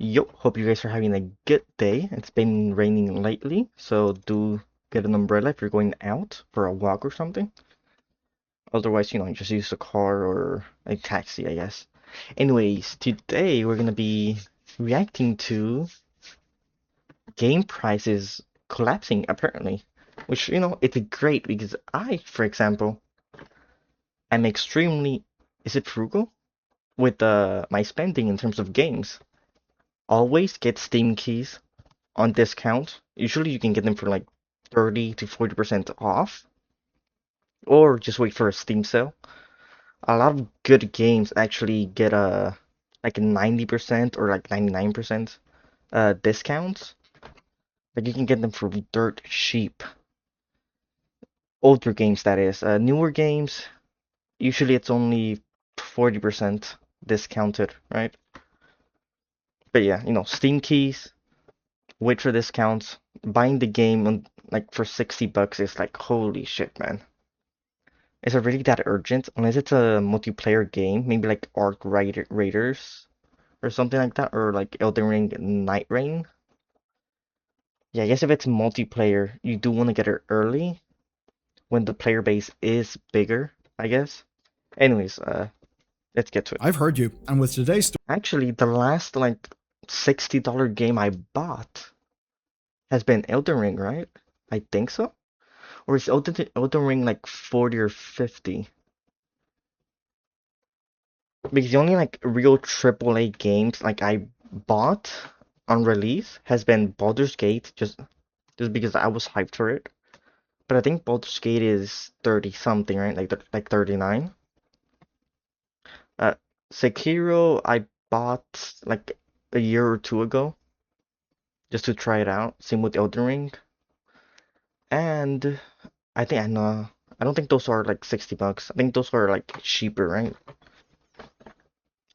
Yo, hope you guys are having a good day. It's been raining lately, so do get an umbrella if you're going out for a walk or something. Otherwise, just use a car or a taxi, I guess. Anyways, today we're gonna be reacting to game prices collapsing, apparently. Which, it's great because for example, I'm extremely, is it frugal? With my spending in terms of games. Always get Steam keys on discount. Usually you can get them for like 30 to 40% off, or just wait for a Steam sale. A lot of good games actually get a like a 90% or like 99% discounts. Like you can get them for dirt cheap. Older games, that is. Newer games, usually it's only 40% discounted, right? But yeah, Steam keys, wait for discounts. Buying the game on like for $60 is like holy shit, man. Is it really that urgent? Unless it's a multiplayer game, maybe like Raiders or something like that, or like Elden Ring Night Rain. Yeah, I guess if it's multiplayer, you do want to get it early when the player base is bigger, I guess. Anyways, let's get to it. I've heard you, and with today's story, Actually, the last like $60 game I bought has been Elden Ring, right? I think so. Or is Elden Ring like 40 or 50? Because the only like real AAA games like I bought on release has been Baldur's Gate, just because I was hyped for it. But I think Baldur's Gate is 30 something, right? Like 39. Uh, Sekiro I bought like a year or two ago just to try it out. Same with Elden Ring. And I know I don't think those are like $60. I think those are like cheaper, right?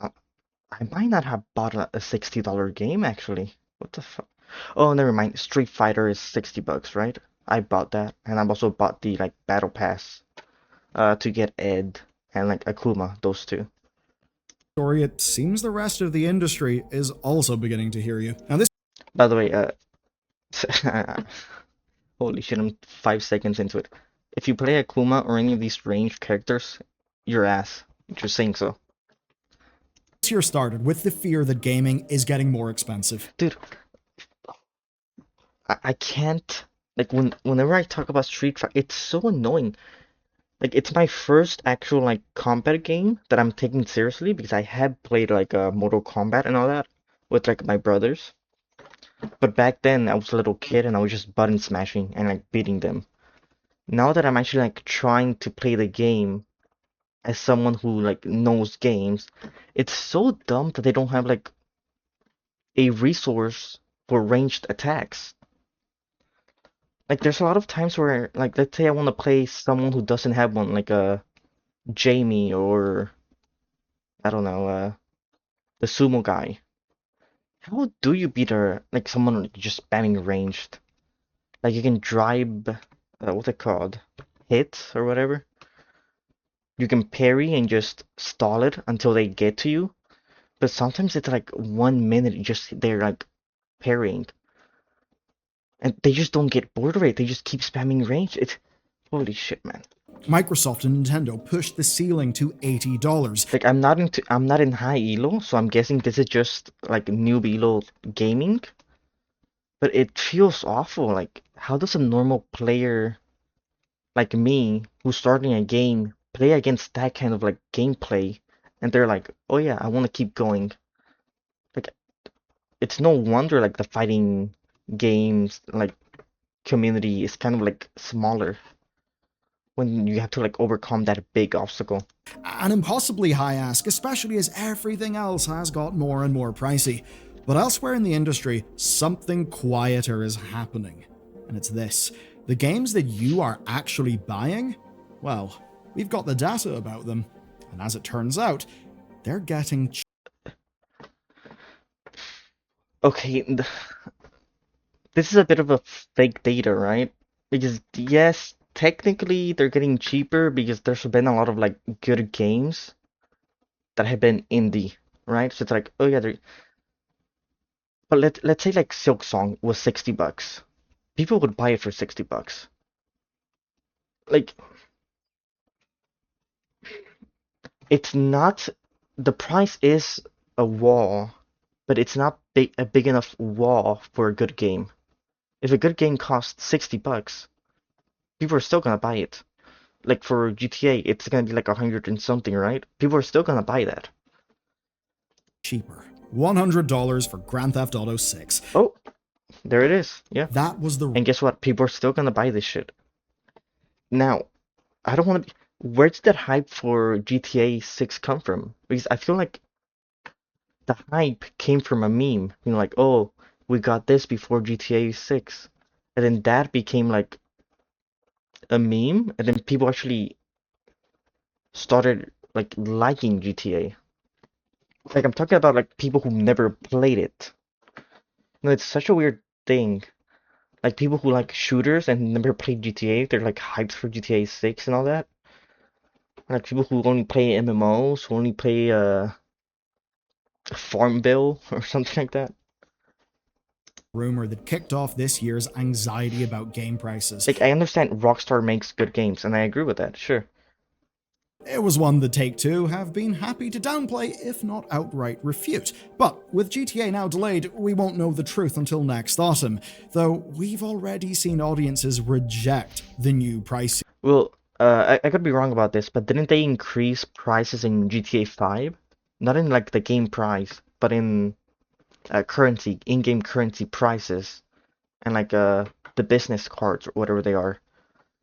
Uh, I might not have bought a $60 game actually. What the fuck? Oh, never mind. Street Fighter is $60, right? I bought that, and I've also bought the like battle pass to get Ed and like Akuma, those two. it seems the rest of the industry is also beginning to hear you. Now, this By the way, holy shit, I'm 5 seconds into it. If you play Akuma or any of these ranged characters, your ass. Just saying so. year started with the fear that gaming is getting more expensive. Dude, I can't like whenever I talk about Street Fighter, it's so annoying. Like it's my first actual like combat game that I'm taking seriously because I had played like Mortal Kombat and all that with like my brothers. But back then I was a little kid and I was just button smashing and like beating them. Now that I'm actually like trying to play the game as someone who like knows games, it's so dumb that they don't have like a resource for ranged attacks. Like there's a lot of times where like let's say I want to play someone who doesn't have one, like a Jamie or I don't know, the sumo guy. How do you beat her like someone like, just spamming ranged? Like you can drive, what's it called? Hit or whatever. You can parry and just stall it until they get to you. But sometimes it's like 1 minute just they're like parrying. And they just don't get bored of it. They just keep spamming range. It's holy shit, man. Microsoft and Nintendo pushed the ceiling to $80. Like I'm not in high elo, so I'm guessing this is just like noob elo gaming. But it feels awful. Like how does a normal player like me who's starting a game play against that kind of like gameplay? And they're like, oh yeah, I want to keep going. Like it's no wonder like the fighting games like community is kind of like smaller when you have to like overcome that big obstacle. An impossibly high ask, especially as everything else has got more and more pricey. But elsewhere in the industry, something quieter is happening. And it's this: the games that you are actually buying, well, we've got the data about them. And as it turns out, they're getting Okay, this is a bit of a fake data, right? Because yes, technically they're getting cheaper because there's been a lot of like good games that have been indie, right? So it's like, oh yeah, But let's say like Silk Song was $60. People would buy it for $60. Like it's not the price is a wall, but it's not a big enough wall for a good game. If a good game costs $60, people are still gonna buy it. Like for GTA, it's gonna be like 100 and something, right? People are still gonna buy that. cheaper. $100 for Grand Theft Auto 6. Oh, there it is. Yeah. That was the And guess what? People are still gonna buy this shit. Now, I don't want to. Where did that hype for GTA 6 come from? Because I feel like the hype came from a meme. You know, like, oh, we got this before GTA 6. And then that became like a meme, and then people actually started like liking GTA. Like I'm talking about like people who never played it. You know, it's such a weird thing. Like people who like shooters and never played GTA, they're like hyped for GTA 6 and all that. Like people who only play MMOs, who only play Farmville or something like that. rumor that kicked off this year's anxiety about game prices. Like I understand Rockstar makes good games, and I agree with that, sure. It was one that Take-Two have been happy to downplay, if not outright refute. But with GTA now delayed, we won't know the truth until next autumn, though we've already seen audiences reject the new pricing. Well, I could be wrong about this, but didn't they increase prices in GTA 5? Not in like the game price, but in currency, in-game currency prices, and like the business cards or whatever they are,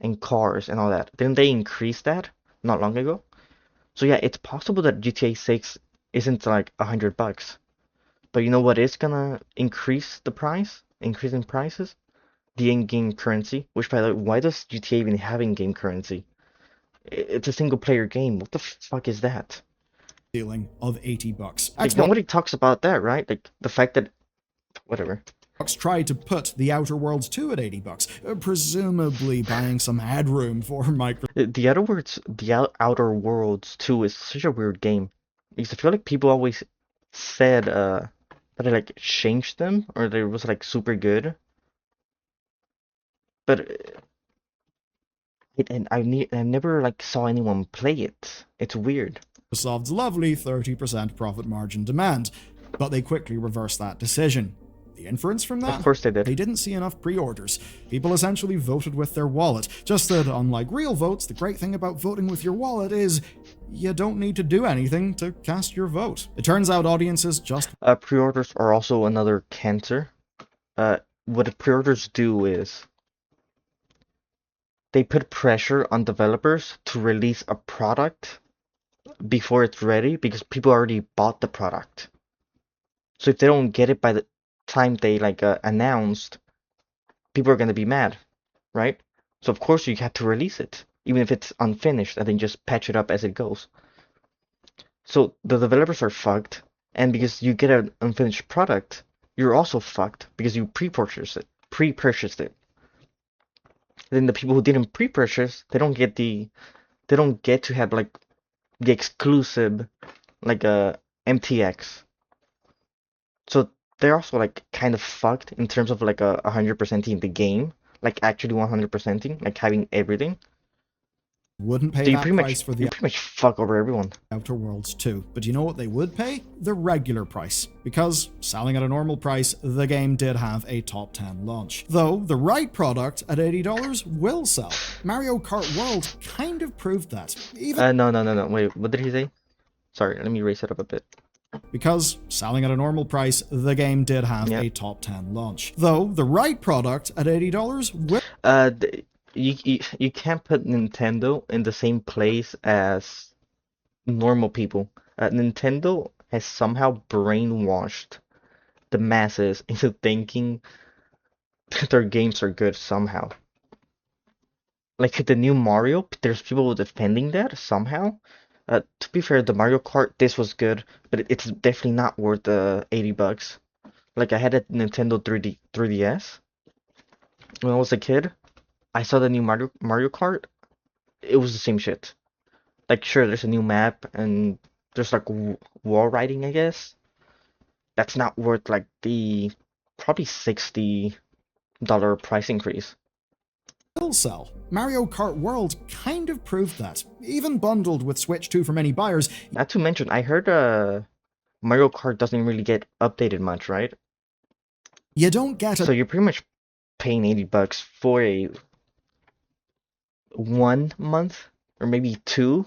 and cars and all that. Didn't they increase that not long ago? So yeah, it's possible that GTA 6 isn't like $100, but you know what is gonna increase the price? Increase in prices? The in-game currency. Which by the way, why does GTA even have in-game currency? It's a single player game. What the fuck is that? Ceiling of $80. Like Xbox nobody talks about that, right? Like the fact that whatever. tried to put The Outer Worlds 2 at $80, presumably buying some headroom for Microsoft. The Outer Worlds 2 is such a weird game because I feel like people always said that I like changed them or that it was like super good, but I never like saw anyone play it. It's weird. Microsoft's lovely 30% profit margin demand, but they quickly reversed that decision. The inference from Of that? course they They did. didn't see enough pre-orders. People essentially voted with their wallet. Just that, unlike real votes, the great thing about voting with your wallet is you don't need to do anything to cast your vote. It turns out audiences just Pre-orders are also another cancer. What the pre-orders do is they put pressure on developers to release a product before it's ready because people already bought the product. So if they don't get it by the time they like announced, people are gonna be mad, right? So of course you have to release it, even if it's unfinished, and then just patch it up as it goes. So the developers are fucked, and because you get an unfinished product, you're also fucked because you pre-purchased it. Then the people who didn't pre-purchase, they don't get to have like the exclusive like MTX. So they're also like kind of fucked in terms of like 100%ing the game, like actually 100%ing, like having everything. wouldn't pay So that price for you the pretty much fuck over everyone. Outer Worlds 2. But you know what they would pay? The regular price. Because, selling at a normal price, the game did have a top 10 launch. Though, the right product at $80 will sell. Mario Kart World kind of proved that. Even No. Wait, what did he say? Sorry, let me raise it up a bit. because, selling at a normal price, the game did have Yeah. a top 10 launch. Though, the right product at $80 will You can't put Nintendo in the same place as normal people. Nintendo has somehow brainwashed the masses into thinking that their games are good somehow. Like the new Mario, there's people defending that somehow. To be fair, the Mario Kart, this was good, but it's definitely not worth the $80. Like I had a Nintendo 3DS when I was a kid. I saw the new Mario Kart. It was the same shit. Like sure, there's a new map and there's like wall riding, I guess. that's not worth like the probably $60 price increase. Will sell. Mario Kart World kind of proved that. Even bundled with Switch 2 for many buyers, Not to mention, I heard Mario Kart doesn't really get updated much, right? you don't get So a you're pretty much paying $80 for a 1 month or maybe two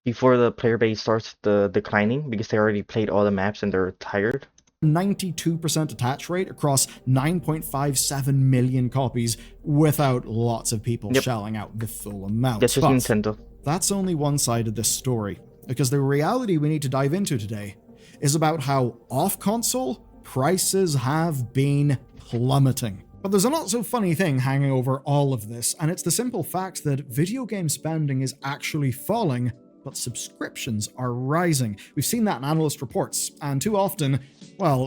before the player base starts declining because they already played all the maps and they're tired. 92% attach rate across 9.57 million copies without lots of people Yep. shelling out the full amount. That's just But Nintendo. that's only one side of this story, because the reality we need to dive into today is about how off-console prices have been plummeting. But there's a not so funny thing hanging over all of this, and it's the simple fact that video game spending is actually falling, but subscriptions are rising. We've seen that in analyst reports, and too often, well,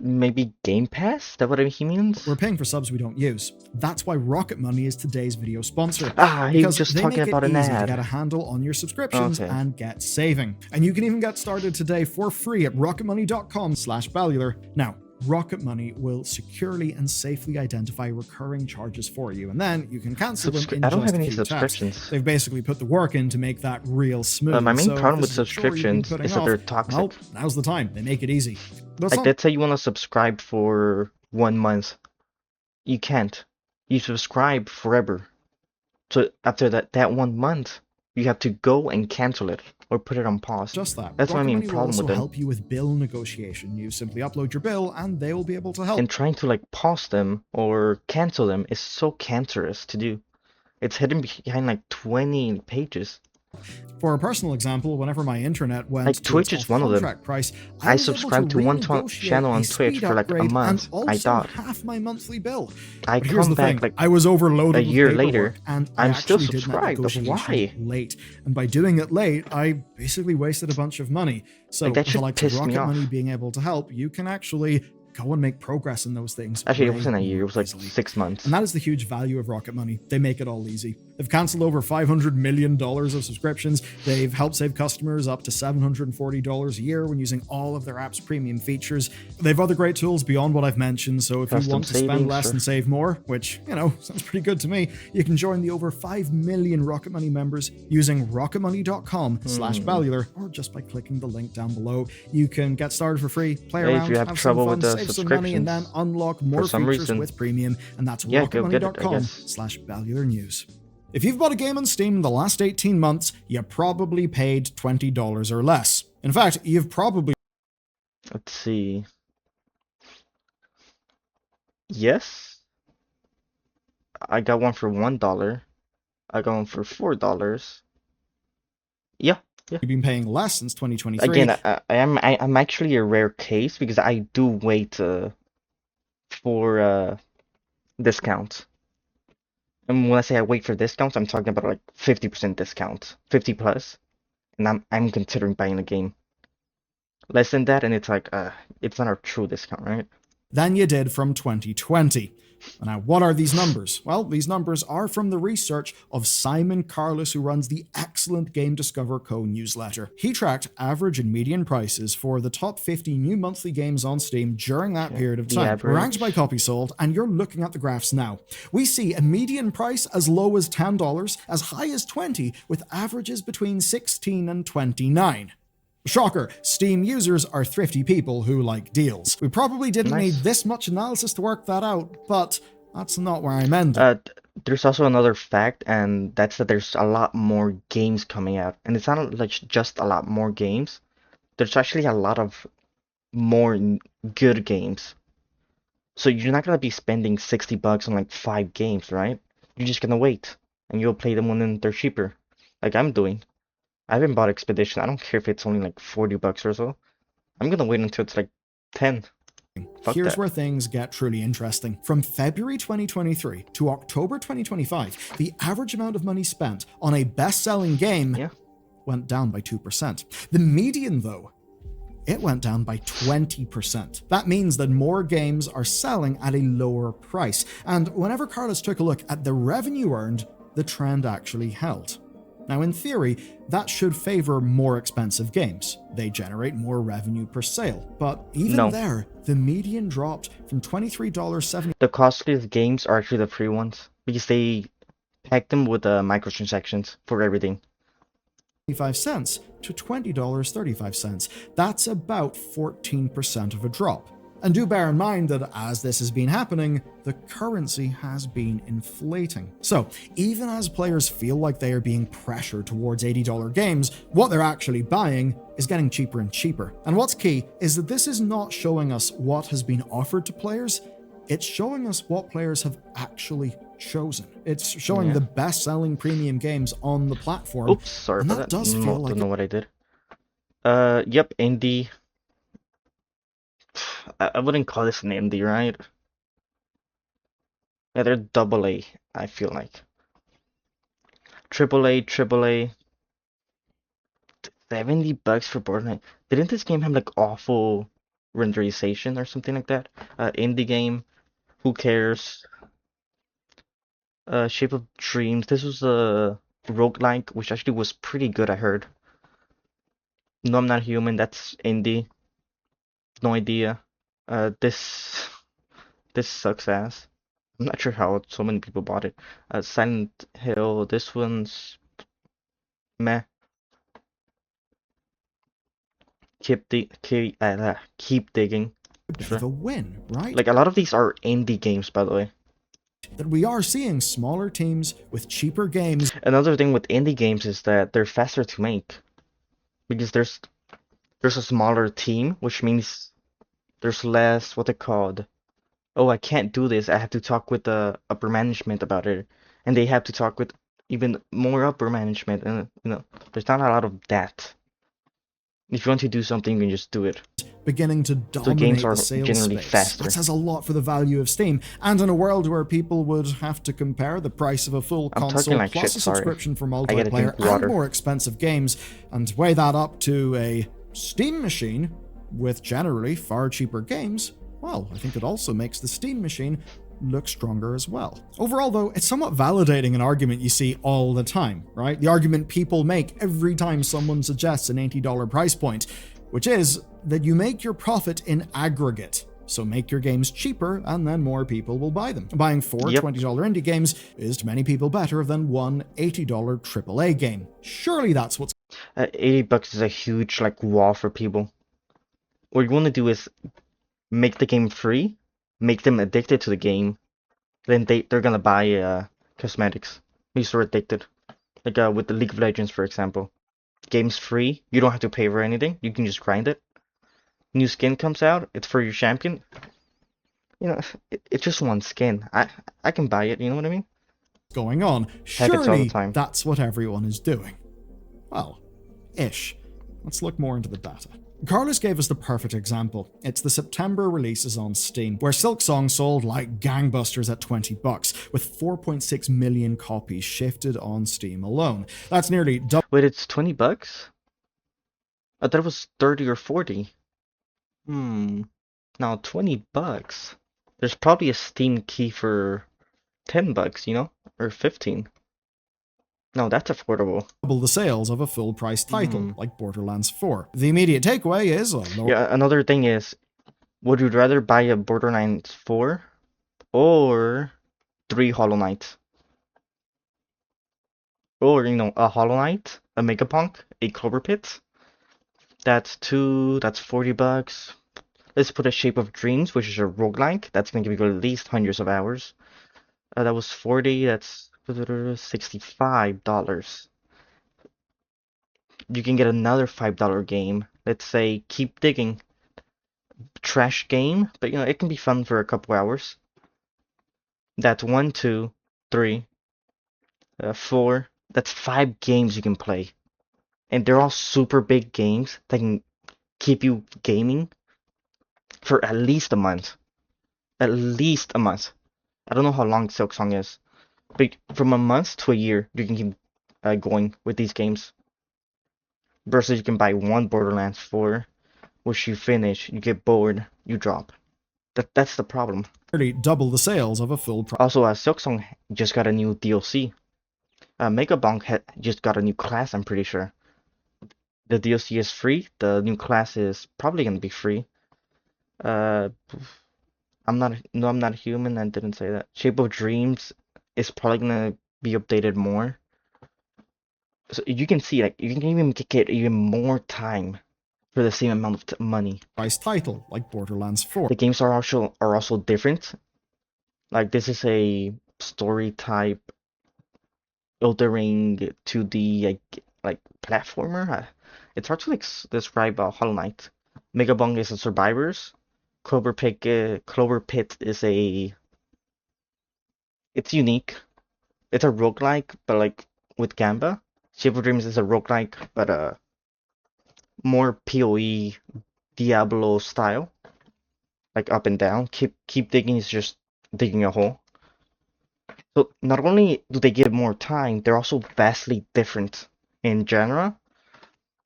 Maybe Game Pass? Is that what he means? we're paying for subs we don't use. That's why Rocket Money is today's video sponsor. He was Because just they talking make about it an easy to ad. get a handle on your subscriptions Okay. and get saving. And you can even get started today for free at rocketmoney.com/Ballular. Now, Rocket Money will securely and safely identify recurring charges for you, and then you can cancel them in I don't just have a any few taps. subscriptions. They've basically put the work in to make that real smooth. My main So problem if with this is a chore you've been subscriptions putting is that off, they're toxic. well, now's the time. They make it easy. That's Like, not let's say you want to subscribe for 1 month. You can't. You subscribe forever. So after that 1 month, you have to go and cancel it or put it on pause. just that. That's my Rocket main Money will problem also with them. help you with bill negotiation. You simply upload your bill and they will be able to help. And trying to like pause them or cancel them is so cancerous to do. It's hidden behind like 20 pages. For a personal example, whenever my internet went Like, to Twitch its is one of them. contract price, I was able subscribed to one renegotiate channel on a Twitch speed for like a upgrade month. and also I thought. half my monthly bill. I But here's come the thing, back like I was overloaded a with year paperwork, later, and I'm I still actually did that subscribed. negotiation Why? late. And by doing it late, I basically wasted a bunch of money. So Like, that with the just likes of pissed me Rocket off. Money being able to help, you can actually go and make progress in those things. Actually, it way wasn't a year. It more was like easily. 6 months. And that is the huge value of Rocket Money. They make it all easy. They've canceled over $500 million of subscriptions. They've helped save customers up to $740 a year when using all of their app's premium features. They've other great tools beyond what I've mentioned, so if you Custom want to spend savings, less sure. and save more, which, sounds pretty good to me, you can join the over 5 million Rocket Money members using rocketmoney.com/Ballular, or just by clicking the link down below. You can get started for free, play Hey, if around, you have some trouble fun, with the save some money, and then subscriptions, unlock more some features reason, with premium, and that's yeah, go get it, I rocketmoney.com/Ballular News. If you've bought a game on Steam in the last 18 months, you probably paid $20 or less. In fact, you've probably Let's see. Yes. I got one for $1. I got one for $4. Yeah. been paying less since 2023. Again, I'm actually a rare case because I do wait for discounts. And when I say I wait for discounts, I'm talking about like 50% discount, 50 plus, and I'm considering buying the game. Less than that, and it's like it's not a true discount, right? Than you did from 2020. Now, what are these numbers? Well, these numbers are from the research of Simon Carlos, who runs the excellent Game Discover Co. newsletter. He tracked average and median prices for the top 50 new monthly games on Steam during that period of the time, average. ranked by copy sold, and you're looking at the graphs now. We see a median price as low as $10, as high as $20, with averages between $16 and $29. Shocker, Steam users are thrifty people who like deals. We probably didn't Nice. need this much analysis to work that out, but that's not where I'm ending. There's also another fact, and that's that there's a lot more games coming out, and it's not like just a lot more games. There's actually a lot of more good games. So you're not gonna be spending $60 on like 5 games, right? You're just gonna wait, and you'll play them when they're cheaper, like I'm doing. I haven't bought Expedition. I don't care if it's only like $40 or so. I'm gonna wait until it's like 10. Fuck Here's that. where things get truly interesting. From February 2023 to October 2025, the average amount of money spent on a best-selling game Yeah. went down by 2%. The median, though, it went down by 20%. That means that more games are selling at a lower price. And whenever Carlos took a look at the revenue earned, the trend actually held. Now, in theory, that should favor more expensive games. They generate more revenue per sale. But even No. there, the median dropped from $23.70 The costliest games are actually the free ones because they pack them with microtransactions for everything. cents to $20.35. That's about 14% of a drop. And do bear in mind that as this has been happening, the currency has been inflating. So even as players feel like they are being pressured towards $80 games, what they're actually buying is getting cheaper and cheaper. And what's key is that this is not showing us what has been offered to players, it's showing us what players have actually chosen. It's showing the best-selling premium games on the platform. Oops, sorry and about that that. does feel like Don't know what I did. Yep, indie. I wouldn't call this an indie, right? Yeah, they're double A, I feel like. Triple A. $70 for Borderlands. Didn't this game have like awful renderization or something like that? Indie game. Who cares? Shape of Dreams. This was a roguelike, which actually was pretty good, I heard. No, I'm Not Human. That's indie. No idea. This sucks ass. I'm not sure how so many people bought it. Silent Hill. This one's meh. Keep digging. a bit of a win, right? Like a lot of these are indie games, by the way. That we are seeing smaller teams with cheaper games. Another thing with indie games is that they're faster to make because there's a smaller team, which means there's less what they called. Oh, I can't do this. I have to talk with the upper management about it, and they have to talk with even more upper management, and there's not a lot of that. If you want to do something, you can just do it. Beginning to dominate the sales generally space. faster. That says a lot for the value of Steam. And in a world where people would have to compare the price of a full I'm console talking like plus shit, a sorry. subscription for I gotta multiplayer drink water. and more expensive games, and weigh that up to a Steam machine with generally far cheaper games, well, I think it also makes the Steam machine look stronger as well. Overall, though, it's somewhat validating an argument you see all the time, right? The argument people make every time someone suggests an $80 price point, which is that you make your profit in aggregate. So make your games cheaper, and then more people will buy them. Buying four Yep. $20 indie games is to many people better than one $80 AAA game. Surely that's what's $80 is a huge like wall for people. What you want to do is make the game free, make them addicted to the game, then they're gonna buy cosmetics because they're addicted. Like with the League of Legends, for example. Game's free, you don't have to pay for anything, you can just grind it. New skin comes out, it's for your champion. It's just one skin. I can buy it, you know what I mean? going on. Heck, it's all the Surely time. that's what everyone is doing. Well, ish. Let's look more into the data. Carlos gave us the perfect example. It's the September releases on Steam, where Silksong sold like gangbusters at $20, with 4.6 million copies shifted on Steam alone. That's nearly double Wait, it's $20? I thought it was 30 or 40. Now $20. There's probably a Steam key for $10, or 15. No, that's affordable. the sales of a full-price title like Borderlands 4. The immediate takeaway is a lower Yeah, another thing is, would you rather buy a Borderlands 4 or 3 Hollow Knights? Or, a Hollow Knight, a Megapunk, a Clover Pit. That's $40. Let's put a Shape of Dreams, which is a roguelike. That's gonna give you at least hundreds of hours. That was 40, that's $65. You can get another $5 game. Let's say Keep Digging. Trash game, but it can be fun for a couple hours. That's 1, 2, 3, 4. That's 5 games you can play. And they're all super big games that can keep you gaming for at least a month. At least a month. I don't know how long Silksong is, but from a month to a year, you can keep going with these games. Versus you can buy one Borderlands 4, which you finish, you get bored, you drop. That's the problem. nearly double the sales of a full-price Also, Silksong just got a new DLC. Megabonk had just got a new class, I'm pretty sure. The DLC is free. The new class is probably gonna be free. Uh, no, I'm not human. I didn't say that. Shape of Dreams is probably gonna be updated more. So you can see, like, you can even get even more time for the same amount of money. Price title like Borderlands 4. The games are also different. Like this is a story type Elden Ring 2D like platformer. It's hard to like describe Hollow Knight. Megabong is a survivors. Clover Pit is it's unique. It's a roguelike, but like with Gamba. Shape of Dreams is a roguelike, but more PoE Diablo style, like up and down. Keep digging is just digging a hole. So not only do they give more time, they're also vastly different in genre.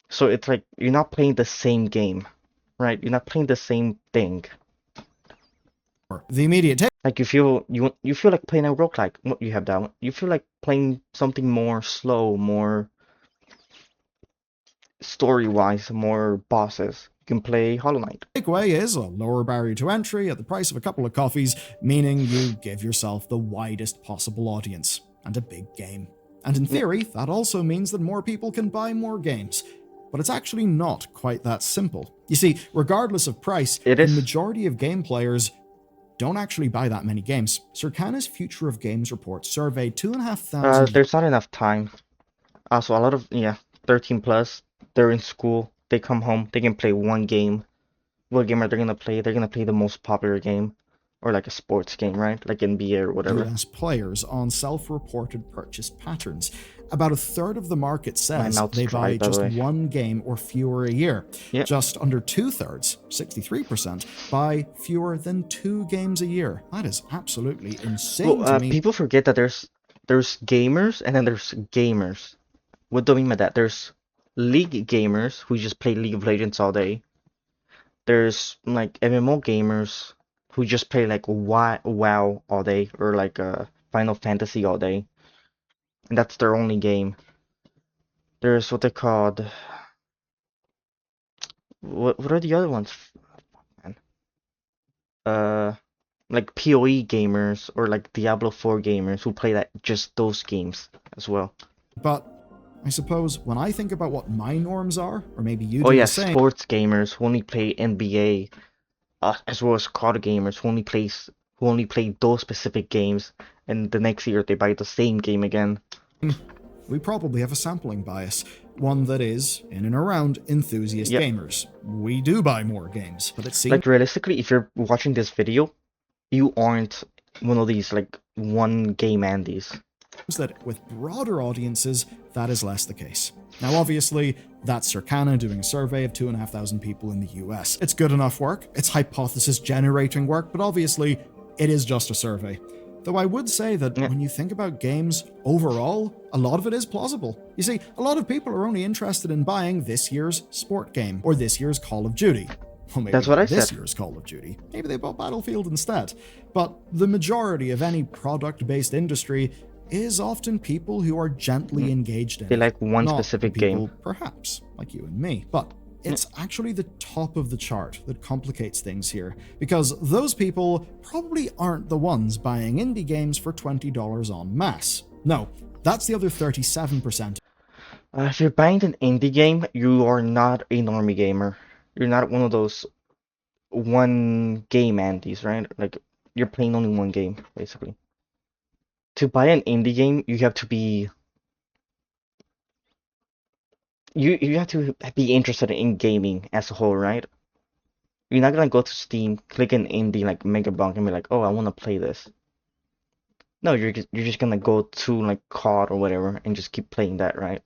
So it's like you're not playing the same game, right? You're not playing the same thing. The immediate Like you feel like playing a roguelike. What you have that? You feel like playing something more slow, more story-wise, more bosses. You can play Hollow Knight. takeaway is a lower barrier to entry at the price of a couple of coffees, meaning you give yourself the widest possible audience and a big game. And in theory, that also means that more people can buy more games. But it's actually not quite that simple. You see, regardless of price, It the is. majority of game players don't actually buy that many games. Circana's Future of Games report surveyed 2,500 There's not enough time. Also, a lot of 13 plus. They're in school. They come home. They can play one game. What game are they gonna play? They're gonna play the most popular game, or like a sports game, right? Like NBA or whatever. US players on self-reported purchase patterns. About a third of the market My says mouth's they dry, buy by the just way. one game or fewer a year. Yep. Just under two-thirds, 63%, buy fewer than 2 games a year. That is absolutely insane to me. People forget that there's gamers and then there's gamers. What do I mean by that? There's League gamers who just play League of Legends all day. There's like MMO gamers who just play like WoW all day, or like Final Fantasy all day, and that's their only game. There's what they called. What are the other ones? Man. Uh, like PoE gamers or like Diablo 4 gamers who play just those games as well. But I suppose when I think about what my norms are, or maybe you Oh do yeah, the same, sports gamers who only play NBA, as well as COD gamers who only play those specific games, and the next year they buy the same game again. we probably have a sampling bias, one that is in and around enthusiast Yep. gamers. We do buy more games, but it seems Like realistically, if you're watching this video, you aren't one of these like one game Andes. that with broader audiences, that is less the case. Now, obviously, that's Circana doing a survey of 2,500 people in the US. It's good enough work, it's hypothesis generating work, but obviously, it is just a survey. Though I would say that Yeah. when you think about games overall, a lot of it is plausible. You see, a lot of people are only interested in buying this year's sport game or this year's Call of Duty. Well, maybe That's what I this said. year's Call of Duty. Maybe they bought Battlefield instead. But the majority of any product-based industry is often people who are gently engaged in They it, like one not specific people, game. perhaps like you and me. But it's actually the top of the chart that complicates things here, because those people probably aren't the ones buying indie games for $20 en masse. No, that's the other 37%. If you're buying an indie game, you are not a normie gamer. You're not one of those one game Andes, right? Like you're playing only one game, basically. To buy an indie game, you have to be you have to be interested in gaming as a whole, right? You're not gonna go to Steam, click an indie like Megabunk and be like, oh, I want to play this. No, you're just gonna go to like COD or whatever and just keep playing that, right?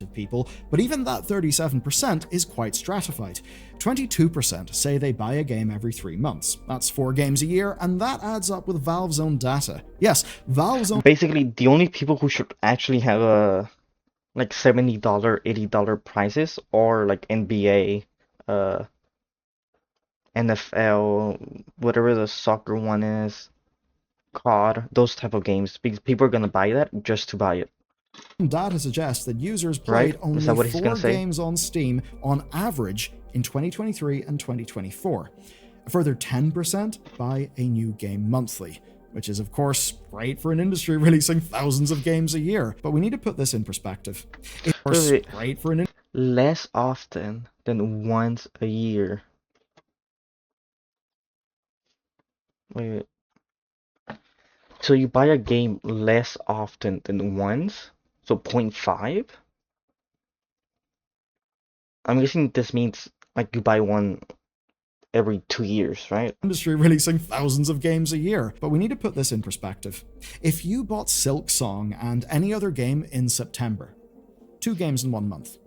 Of people, but even that 37% is quite stratified. 22% say they buy a game every 3 months. That's 4 games a year, and that adds up with Valve's own data. Yes, Valve's own Basically, the only people who should actually have like $70, $80 prices or like NBA, uh, NFL, whatever the soccer one is, COD, those type of games, because people are gonna buy that just to buy it. Data suggests that users right? played Is that only what he's 4 gonna say? games on Steam on average in 2023 and 2024. A further 10% buy a new game monthly, which is, of course, great for an industry releasing thousands of games a year. But we need to put this in perspective. It's of course Wait, great for an less often than once a year. Wait, so you buy a game less often than once? So 0.5? I'm guessing this means like you buy one every 2 years, right? industry releasing thousands of games a year. But we need to put this in perspective. If you bought Silksong and any other game in September, 2 games in 1 month,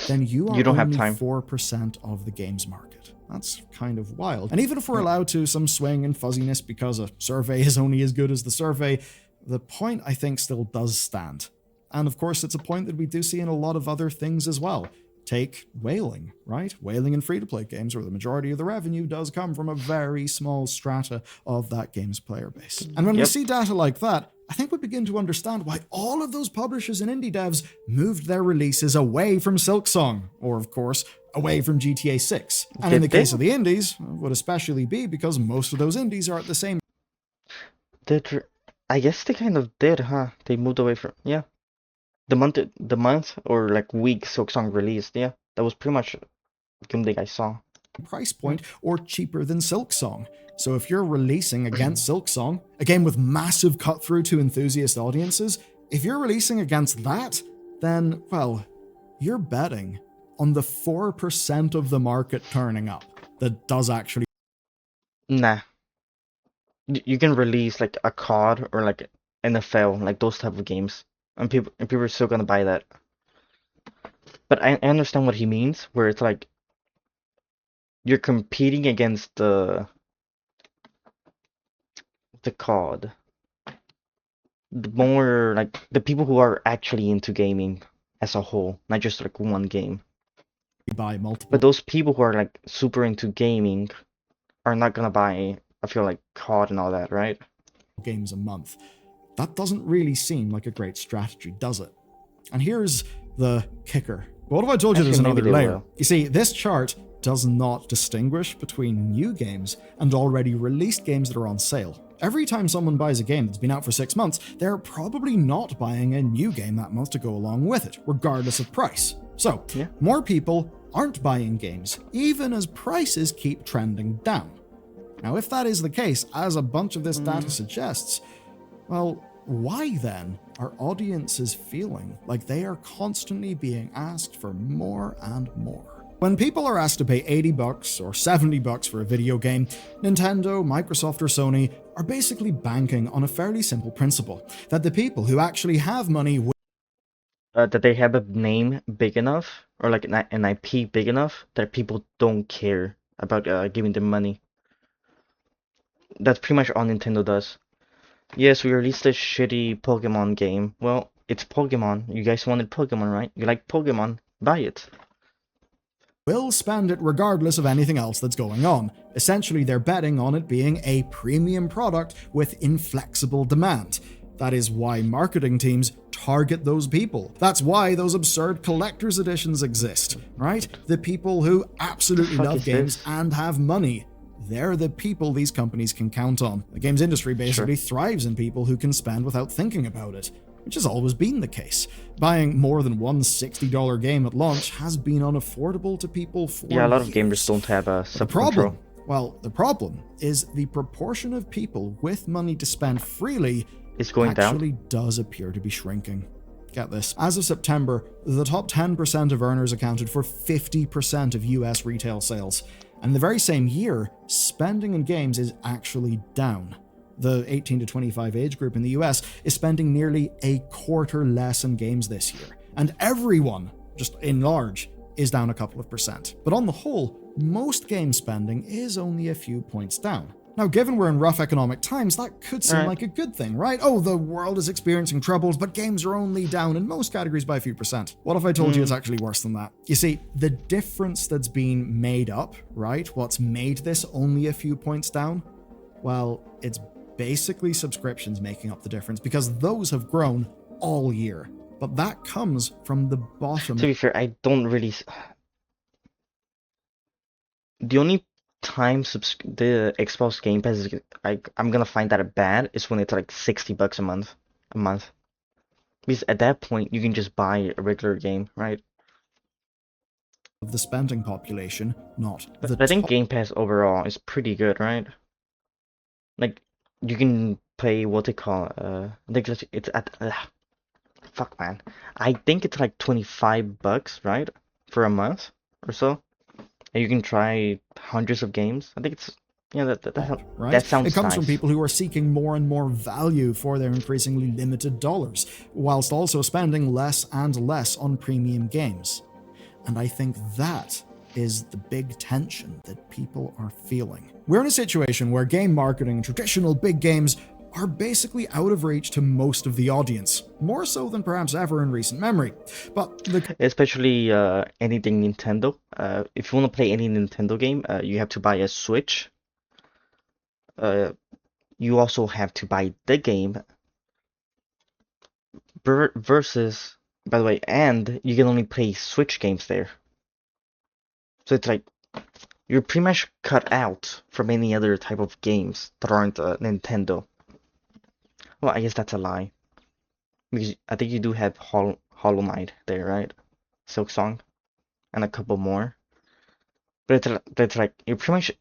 then you are You don't have only time. 4% of the games market. That's kind of wild. And even if we're allowed to some swing and fuzziness because a survey is only as good as the survey, the point I think still does stand. And of course, it's a point that we do see in a lot of other things as well. Take whaling, right? Whaling and free-to-play games where the majority of the revenue does come from a very small strata of that game's player base. And when we Yep. see data like that, I think we begin to understand why all of those publishers and indie devs moved their releases away from Silksong, or of course, away from GTA 6. And in the Did they? case of the indies, it would especially be because most of those indies are at the same I guess they kind of did, huh? They moved away from, yeah. The month or like week Silksong released, yeah. That was pretty much the game that I saw. price point or cheaper than Silksong. So if you're releasing against Silksong, a game with massive cut through to enthusiast audiences, if you're releasing against that, then, well, you're betting on the 4% of the market turning up that does actually Nah. You can release like a COD or like NFL, like those type of games, and people are still gonna buy that. But I understand what he means, where it's like you're competing against the COD, the more like the people who are actually into gaming as a whole, not just like one game. buy multiple But those people who are like super into gaming are not gonna buy, I feel like, COD and all that, right? games a month. That doesn't really seem like a great strategy, does it? And here's the kicker. What if I told you there's Actually, maybe another they layer? will. You see, this chart does not distinguish between new games and already released games that are on sale. Every time someone buys a game that's been out for 6 months, they're probably not buying a new game that month to go along with it, regardless of price. So, Yeah. more people aren't buying games, even as prices keep trending down. Now, if that is the case, as a bunch of this data suggests, well, why then are audiences feeling like they are constantly being asked for more and more? When people are asked to pay $80 or $70 for a video game, Nintendo, Microsoft, or Sony are basically banking on a fairly simple principle that the people who actually have money will That they have a name big enough or like an IP big enough that people don't care about giving them money. That's pretty much all Nintendo does. Yes, we released this shitty Pokemon game. Well, it's Pokemon. You guys wanted Pokemon, right? You like Pokemon? Buy it. spend it regardless of anything else that's going on. Essentially, they're betting on it being a premium product with inflexible demand. That is why marketing teams target those people. That's why those absurd collector's editions exist, right? The people who absolutely fuck love is games this? and have money. They're the people these companies can count on. The games industry basically thrives in people who can spend without thinking about it, which has always been the case. Buying more than one $60 game at launch has been unaffordable to people for Yeah, a lot of years. gamers don't have The self-control. the problem is the proportion of people with money to spend freely It's going down. actually does appear to be shrinking. Get this. As of September, the top 10% of earners accounted for 50% of US retail sales. And in the very same year, spending in games is actually down. The 18 to 25 age group in the US is spending nearly a quarter less in games this year. And everyone, just in large, is down a couple of percent. But on the whole, most game spending is only a few points down. Now, given we're in rough economic times, that could seem Right. like a good thing, right? Oh, the world is experiencing troubles, but games are only down in most categories by a few percent. What if I told you it's actually worse than that? You see, the difference that's been made up, right? What's made this only a few points down? Well, it's basically subscriptions making up the difference because those have grown all year. but that comes from the bottom. To be fair, I don't really. The only time the Xbox Game Pass is I'm gonna find that bad is when it's like $60 a month. Because at that point you can just buy a regular game, right? Of the spending population, not the But I think top. Game Pass overall is pretty good, right? Like you can play what they call I think it's at fuck man. I think it's like $25, right? For a month or so. And you can try hundreds of games. I think it's yeah Right? that It sounds comes from nice. people who are seeking more and more value for their increasingly limited dollars, whilst also spending less and less on premium games. And I think that is the big tension that people are feeling. We're in a situation where game marketing and traditional big games are basically out of reach to most of the audience, more so than perhaps ever in recent memory. But the Especially anything Nintendo. If you want to play any Nintendo game, you have to buy a Switch. Uh, you also have to buy the game versus, by the way, and you can only play Switch games there. So it's like you're pretty much cut out from any other type of games that aren't Nintendo. Well, I guess that's a lie because I think you do have Hollow Knight there, right? Silksong and a couple more. But it's like you're pretty much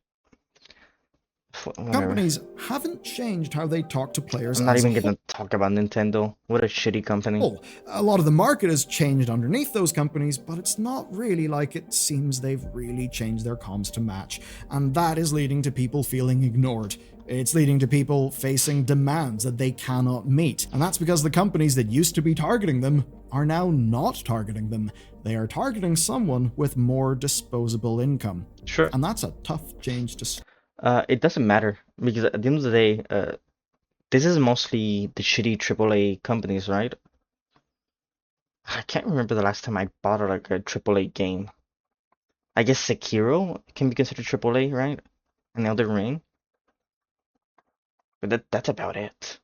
whatever. companies haven't changed how they talk to players I'm not as a even whole. gonna talk about Nintendo. What a shitty company. A lot of the market has changed underneath those companies, but it's not really like it seems they've really changed their comms to match. And that is leading to people feeling ignored. It's leading to people facing demands that they cannot meet. And that's because the companies that used to be targeting them are now not targeting them. They are targeting someone with more disposable income. Sure. And that's a tough change to. It doesn't matter because at the end of the day, this is mostly the shitty AAA companies, right? I can't remember the last time I bought like a AAA game. I guess Sekiro can be considered AAA, right? And Elden Ring, but that's about it.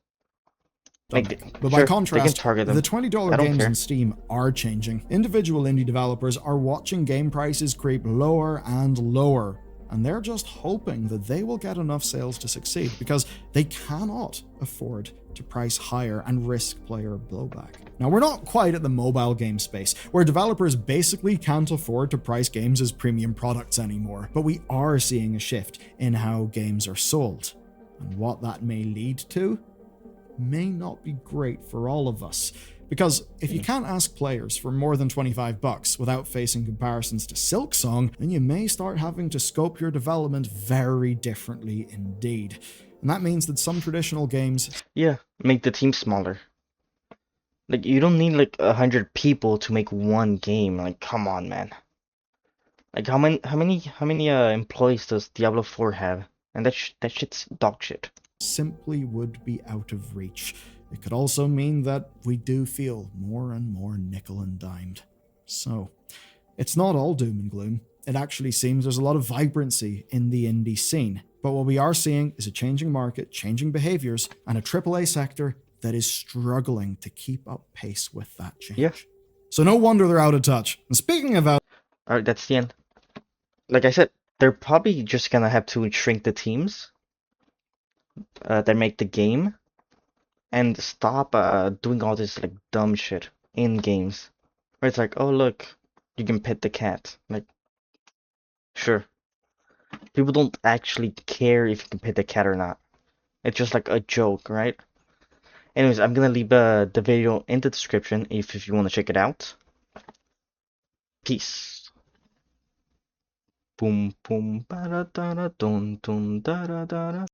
Like, But by sure, they can contrast, target the them. $20 I don't games care. on Steam are changing. Individual indie developers are watching game prices creep lower and lower, and they're just hoping that they will get enough sales to succeed because they cannot afford to price higher and risk player blowback. Now, we're not quite at the mobile game space, where developers basically can't afford to price games as premium products anymore, but we are seeing a shift in how games are sold. And what that may lead to may not be great for all of us. Because if you can't ask players for more than $25 without facing comparisons to Silksong, then you may start having to scope your development very differently indeed. And that means that some traditional games. Yeah, make the team smaller. Like you don't need like 100 people to make one game. Like come on, man. Like how many employees does Diablo 4 have? And that shit's dog shit. Simply would be out of reach. It could also mean that we do feel more and more nickel and dimed. So, it's not all doom and gloom. It actually seems there's a lot of vibrancy in the indie scene. But what we are seeing is a changing market, changing behaviors, and a AAA sector that is struggling to keep up pace with that change. Yeah. So no wonder they're out of touch. And speaking of out. Alright, that's the end. Like I said, they're probably just gonna have to shrink the teams that make the game and stop doing all this like dumb shit in games. Where it's like, oh look, you can pet the cat. Like, sure. People don't actually care if you can pet the cat or not. It's just like a joke, right? Anyways, I'm gonna leave the video in the description if you want to check it out. Peace. Boom boom ba da da da dun dun da da da da.